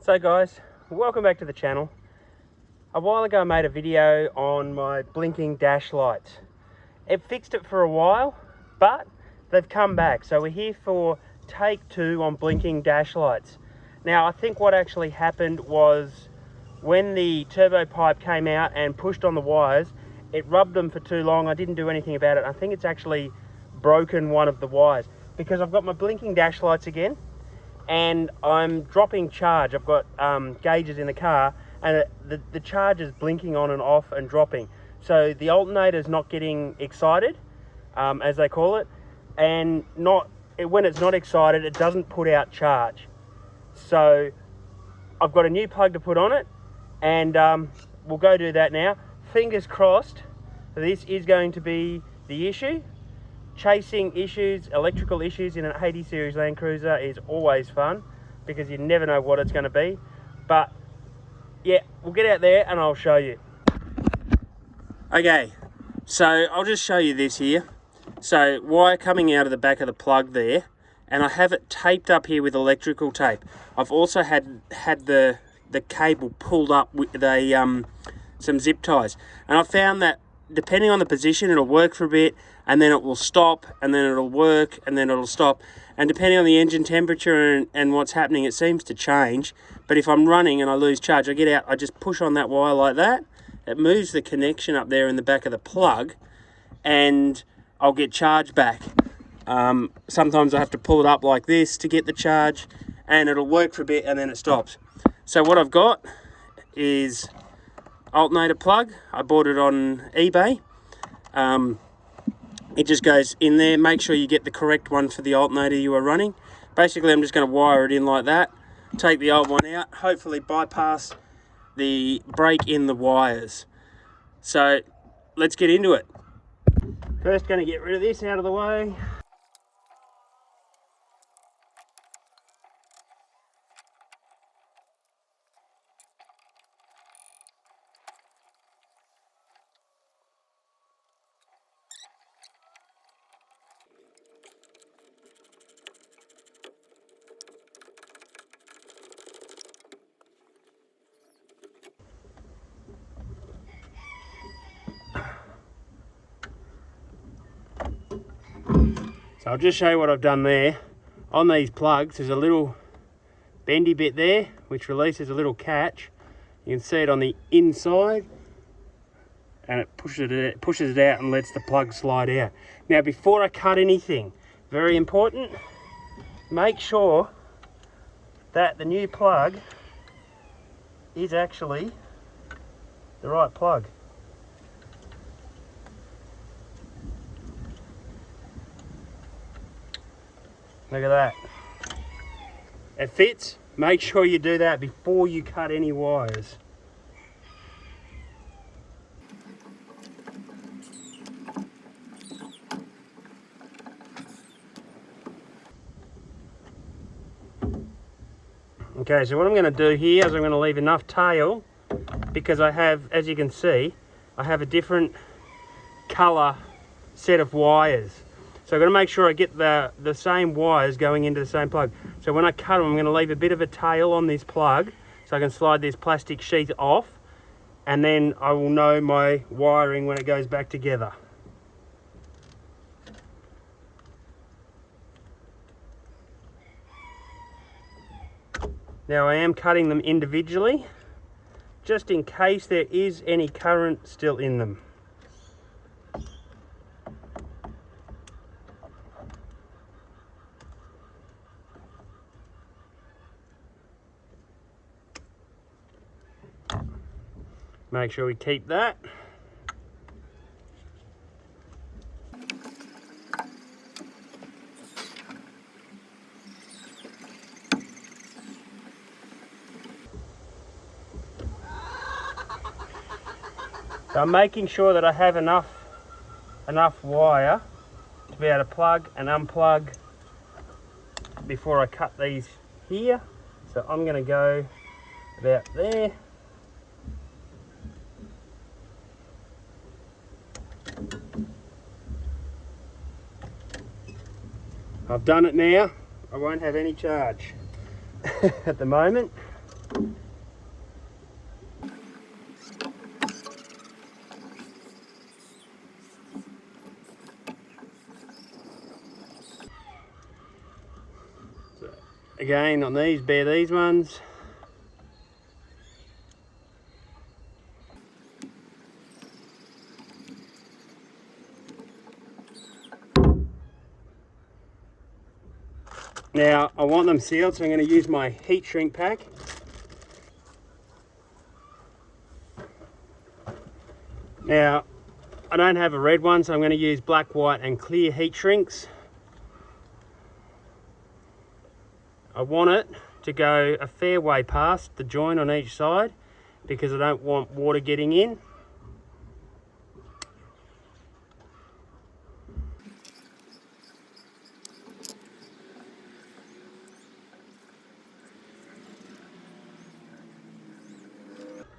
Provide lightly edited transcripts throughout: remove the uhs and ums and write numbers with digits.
So guys, welcome back to the channel. A while ago I made a video on my blinking dash lights. It fixed it for a while, but they've come back. So we're here for take 2 on blinking dash lights. Now I think what actually happened was when the turbo pipe came out and pushed on the wires, it rubbed them for too long. I didn't do anything about it. I think it's actually broken one of the wires, because I've got my blinking dash lights again and I'm dropping charge. I've got gauges in the car, and the charge is blinking on and off and dropping. So the alternator is not getting excited, as they call it, and when it's not excited, it doesn't put out charge. So I've got a new plug to put on it, and we'll go do that now. Fingers crossed this is going to be the issue. Chasing issues, electrical issues in an 80 series Land Cruiser is always fun, because you never know what it's going to be. But yeah, we'll get out there and I'll show you. Okay, so I'll just show you this here. So wire coming out of the back of the plug there, and I have it taped up here with electrical tape. I've also had the cable pulled up with some zip ties, and I found that depending on the position, it'll work for a bit, and then it will stop, and then it'll work, and then it'll stop. And depending on the engine temperature and what's happening, it seems to change. But if I'm running and I lose charge, I get out, I just push on that wire like that. It moves the connection up there in the back of the plug, and I'll get charge back. Sometimes I have to pull it up like this to get the charge, and it'll work for a bit, and then it stops. So what I've got is alternator plug. I bought it on eBay. It just goes in there. Make sure you get the correct one for the alternator you are running. Basically, I'm just going to wire it in like that, take the old one out, hopefully bypass the break in the wires. So let's get into it. First, going to get rid of this out of the way. So I'll just show you what I've done there. On these plugs, there's a little bendy bit there, which releases a little catch. You can see it on the inside, and it pushes it out and lets the plug slide out. Now, before I cut anything, very important, make sure that the new plug is actually the right plug. Look at that. It fits. Make sure you do that before you cut any wires. Okay, so what I'm going to do here is I'm going to leave enough tail, because I have, as you can see, I have a different colour set of wires. So I've got to make sure I get the same wires going into the same plug. So when I cut them, I'm going to leave a bit of a tail on this plug so I can slide this plastic sheet off, and then I will know my wiring when it goes back together. Now I am cutting them individually, just in case there is any current still in them. Make sure we keep that. So I'm making sure that I have enough wire to be able to plug and unplug before I cut these here. So I'm going to go about there. I've done it now. I won't have any charge at the moment. Again, on these, bare these ones. Now, I want them sealed, so I'm going to use my heat shrink pack. Now, I don't have a red one, so I'm going to use black, white and clear heat shrinks. I want it to go a fair way past the joint on each side because I don't want water getting in.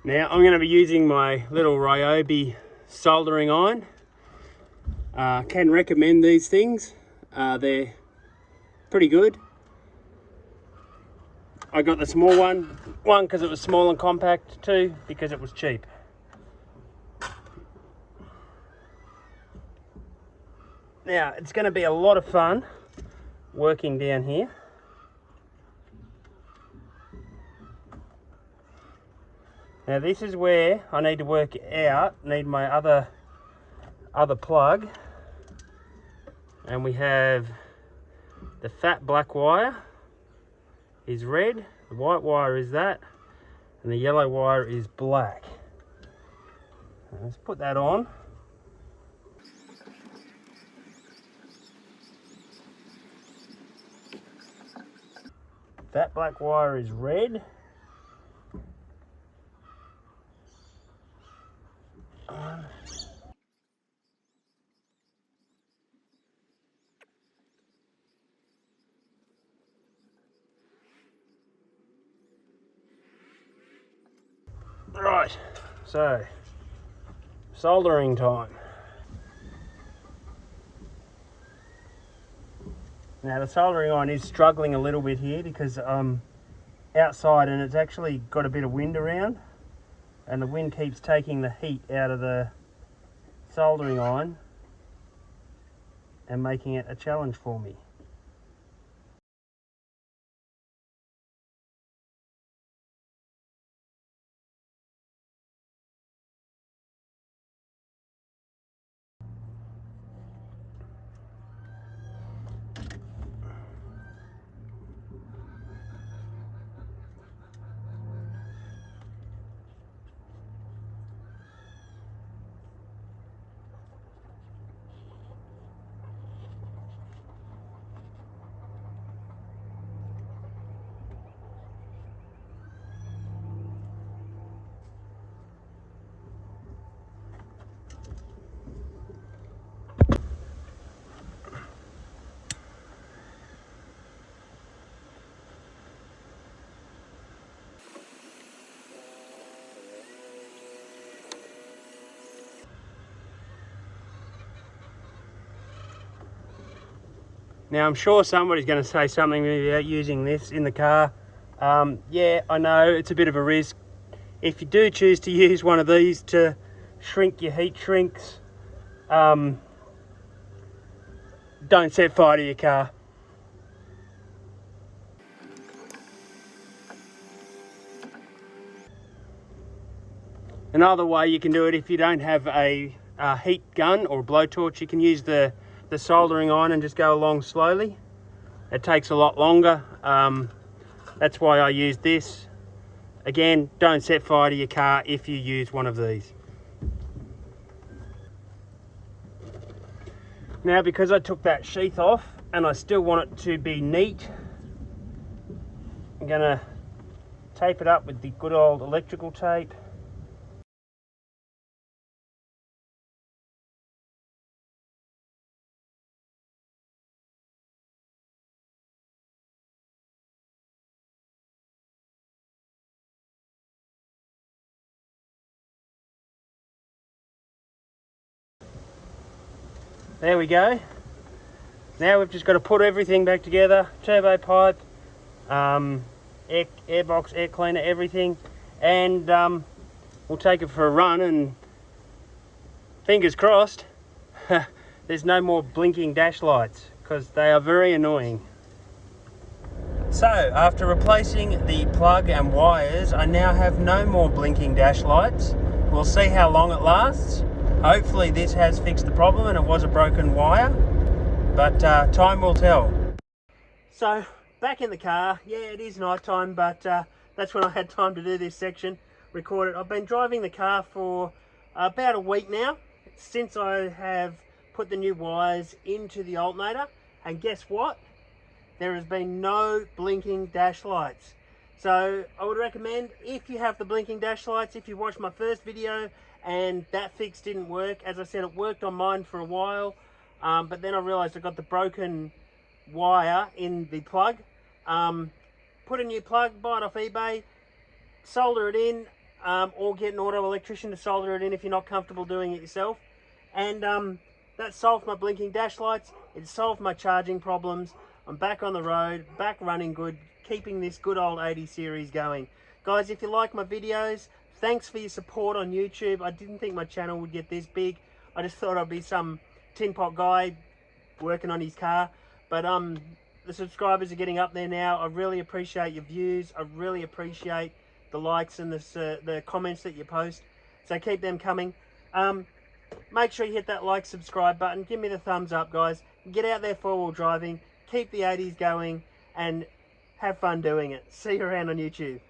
Now I'm going to be using my little Ryobi soldering iron. Can recommend these things. They're pretty good. I got the small one because it was small and compact, two because it was cheap. Now it's going to be a lot of fun working down here. Now this is where I need to work out, need my other plug. And we have the fat black wire is red, the white wire is that, and the yellow wire is black. Let's put that on. That black wire is red. Right, so soldering time. Now the soldering iron is struggling a little bit here because I'm outside and it's actually got a bit of wind around, and the wind keeps taking the heat out of the soldering iron and making it a challenge for me. Now I'm sure somebody's going to say something about using this in the car. Yeah, I know it's a bit of a risk. If you do choose to use one of these to shrink your heat shrinks, don't set fire to your car. Another way you can do it, if you don't have a heat gun or a blowtorch, you can use the soldering iron and just go along slowly. It takes a lot longer. That's why I use this. Again, don't set fire to your car if you use one of these. Now, because I took that sheath off and I still want it to be neat, I'm gonna tape it up with the good old electrical tape. There we go. Now we've just got to put everything back together, turbo pipe, air box, air cleaner, everything, and we'll take it for a run, and fingers crossed there's no more blinking dash lights because they are very annoying. So, after replacing the plug and wires, I now have no more blinking dash lights. We'll see how long it lasts. Hopefully this has fixed the problem and it was a broken wire, but time will tell. So, back in the car. Yeah, it is night time, but that's when I had time to do this section, record it. I've been driving the car for about a week now, since I have put the new wires into the alternator, and guess what? There has been no blinking dash lights. So I would recommend, if you have the blinking dash lights, if you watched my first video and that fix didn't work, as I said, it worked on mine for a while, but then I realized I got the broken wire in the plug. Put a new plug, buy it off eBay, solder it in, or get an auto electrician to solder it in if you're not comfortable doing it yourself. And that solved my blinking dash lights. It solved my charging problems. I'm back on the road, back running good, keeping this good old 80 series going. Guys, if you like my videos, thanks for your support on YouTube. I didn't think my channel would get this big. I just thought I'd be some tin pot guy working on his car. But the subscribers are getting up there now. I really appreciate your views. I really appreciate the likes and the comments that you post. So keep them coming. Make sure you hit that like, subscribe button. Give me the thumbs up, guys. Get out there four-wheel driving. Keep the 80s going and have fun doing it. See you around on YouTube.